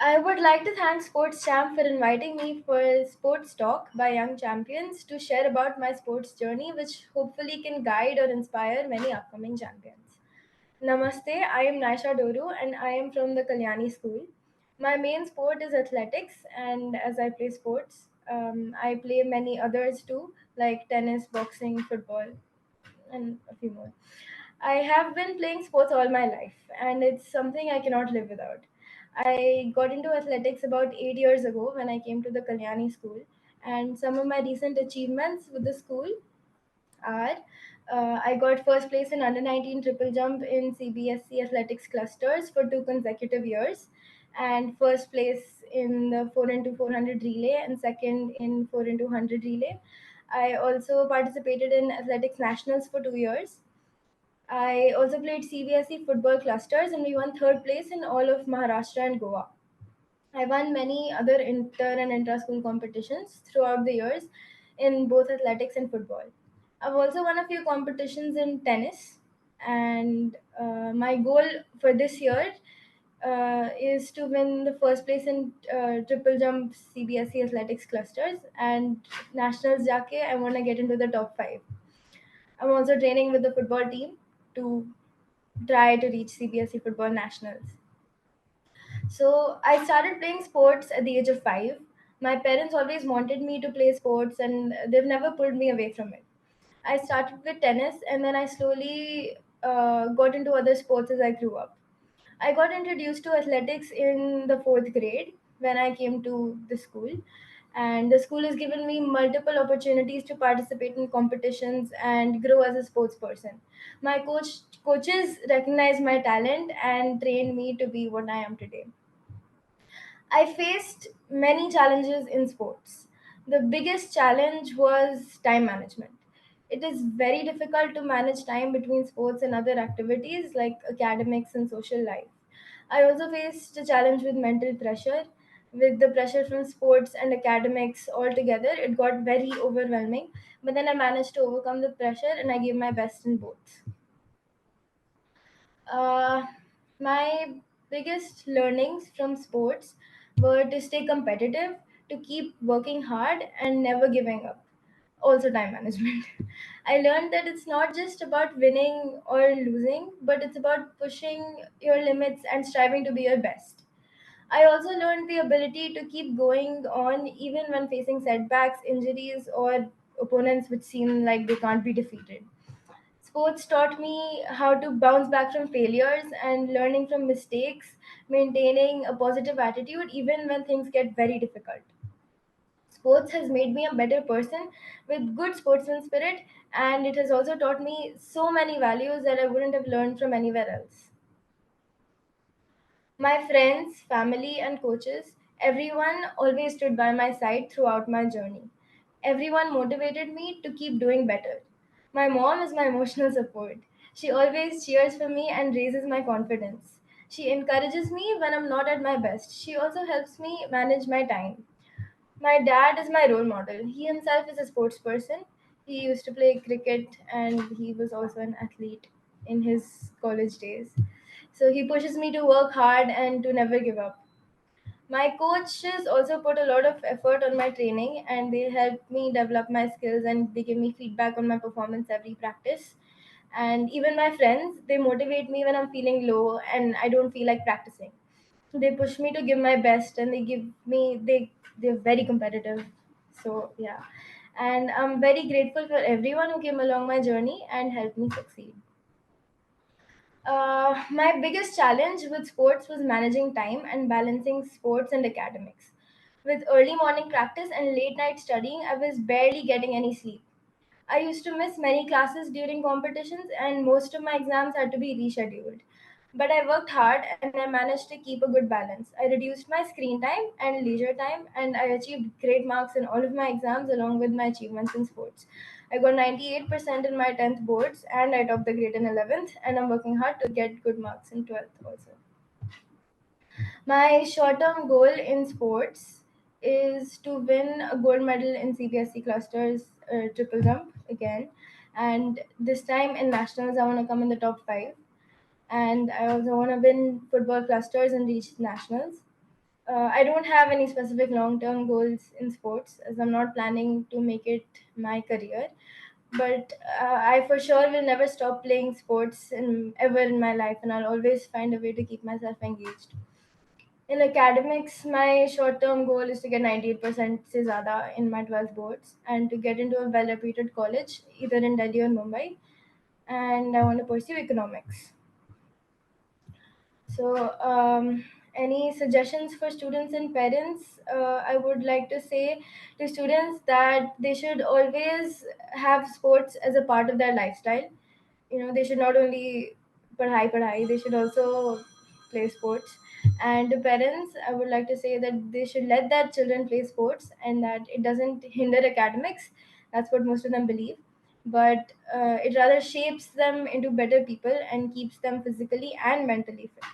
I would like to thank Sports Champ for inviting me for Sports Talk by Young Champions to share about my sports journey, which hopefully can guide or inspire many upcoming champions. Namaste, I am Naisha Doru and I am from the Kalyani School. My main sport is athletics, and as I play sports, I play many others too, like tennis, boxing, football, and a few more. I have been playing sports all my life, and it's something I cannot live without. I got into athletics about 8 years ago when I came to the Kalyani school, and some of my recent achievements with the school are I got first place in under 19 triple jump in CBSC athletics clusters for 2 consecutive years, and first place in the 4 into 400 relay and second in 4 into 100 relay. I also participated in athletics nationals for 2 years. I also played CBSE football clusters and we won third place in all of Maharashtra and Goa. I won many other inter and intra school competitions throughout the years in both athletics and football. I've also won a few competitions in tennis, and my goal for this year is to win the first place in triple jump CBSE athletics clusters and nationals. Jaake, I want to get into the top five. I'm also training with the football team to try to reach CBSE football nationals. So I started playing sports at the age of 5. My parents always wanted me to play sports and they've never pulled me away from it. I started with tennis and then I slowly got into other sports as I grew up. I got introduced to athletics in the fourth grade when I came to the school, and the school has given me multiple opportunities to participate in competitions and grow as a sports person. My coaches recognized my talent and trained me to be what I am today. I faced many challenges in sports. The biggest challenge was time management. It is very difficult to manage time between sports and other activities like academics and social life. I also faced a challenge with mental pressure. With the pressure from sports and academics all together, it got very overwhelming. But then I managed to overcome the pressure and I gave my best in both. Uh, my biggest learnings from sports were to stay competitive, to keep working hard, and never giving up. Also, time management. I learned that it's not just about winning or losing, but it's about pushing your limits and striving to be your best. I also learned the ability to keep going on even when facing setbacks, injuries, or opponents which seem like they can't be defeated. Sports taught me how to bounce back from failures and learning from mistakes, maintaining a positive attitude even when things get very difficult. Sports has made me a better person with good sportsman spirit, and it has also taught me so many values that I wouldn't have learned from anywhere else. My friends, family, and coaches, everyone always stood by my side throughout my journey. Everyone motivated me to keep doing better. My mom is my emotional support. She always cheers for me and raises my confidence. She encourages me when I'm not at my best. She also helps me manage my time. My dad is my role model. He himself is a sports person. He used to play cricket and he was also an athlete in his college days. So he pushes me to work hard and to never give up. My coaches also put a lot of effort on my training and they help me develop my skills and they give me feedback on my performance every practice. And even my friends, they motivate me when I'm feeling low and I don't feel like practicing. They push me to give my best and they're very competitive. So yeah. And I'm very grateful for everyone who came along my journey and helped me succeed. My biggest challenge with sports was managing time and balancing sports and academics. With early morning practice and late night studying, I was barely getting any sleep. I used to miss many classes during competitions, and most of my exams had to be rescheduled. But I worked hard and I managed to keep a good balance. I reduced my screen time and leisure time, and I achieved great marks in all of my exams along with my achievements in sports. I got 98% in my 10th boards, and I topped the grade in 11th, and I'm working hard to get good marks in 12th also. My short term goal in sports is to win a gold medal in CBSE clusters triple jump again. And this time in nationals, I want to come in the top five. And I also want to win football clusters and reach nationals. I don't have any specific long term goals in sports as I'm not planning to make it my career. But I for sure will never stop playing sports ever in my life, and I'll always find a way to keep myself engaged. In academics, my short term goal is to get 98% se zyada in my 12th boards and to get into a well reputed college, either in Delhi or Mumbai. And I want to pursue economics. So, any suggestions for students and parents? I would like to say to students that they should always have sports as a part of their lifestyle. You know, they should not only padhai, they should also play sports. And to parents, I would like to say that they should let their children play sports and that it doesn't hinder academics. That's what most of them believe. But it rather shapes them into better people and keeps them physically and mentally fit.